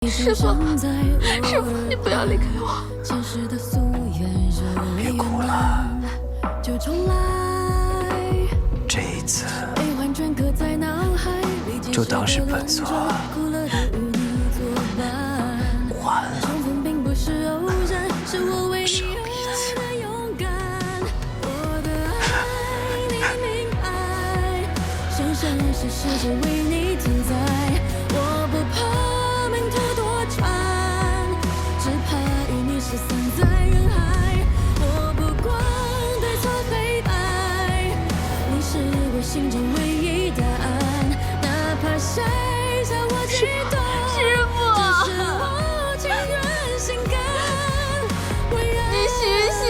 师傅，师傅，你不要离开我！别哭了，这一次就当是本座还了上一次。心中唯一答案，哪怕谁向我击断，师傅，只是我情愿心甘。你醒醒！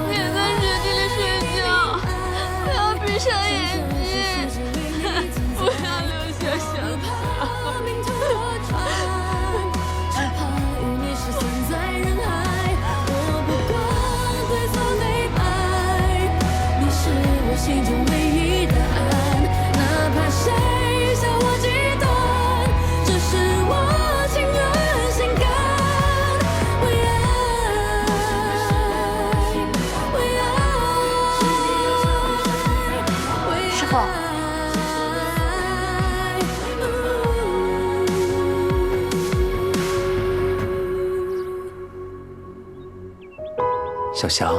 别在雪地里睡觉，不要闭上眼睛，不要留下想法。只怕与你失散在人海，我不管对错对白，你是我心中唯一答案，哪怕谁向我击断，只是我情愿心甘。为爱，师傅，小翔，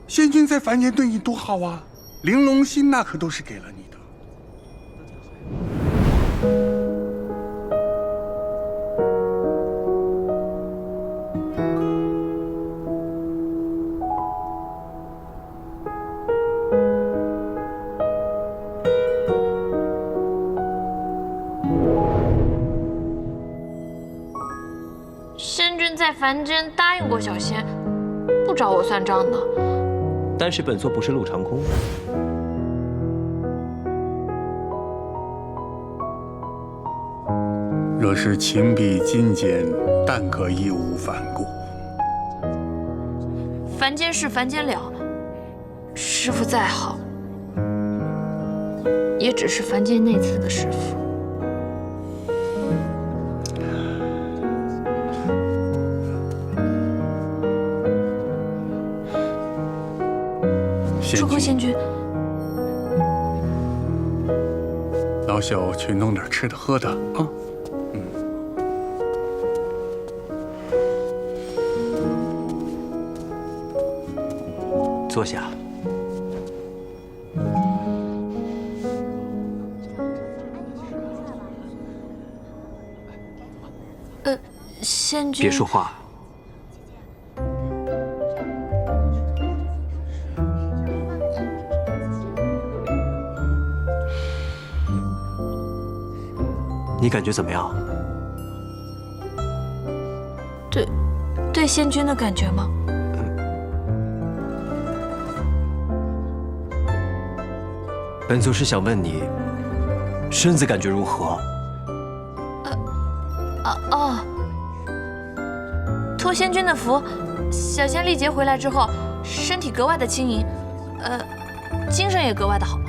仙君在凡间对你多好啊，玲珑心那可都是给了你的。仙君在凡间答应过小仙，不找我算账的。但是本座不是陆长空。若是情比金坚，但可义无反顾。凡间事凡间了，师傅再好，也只是凡间那次的师傅。仙君，祝贺仙君。老小秀去弄点吃的喝的啊。坐下。仙君，别说话。你感觉怎么样？对仙君的感觉吗？本座是想问你，身子感觉如何？托仙君的福，小仙历劫回来之后，身体格外的轻盈，精神也格外的好。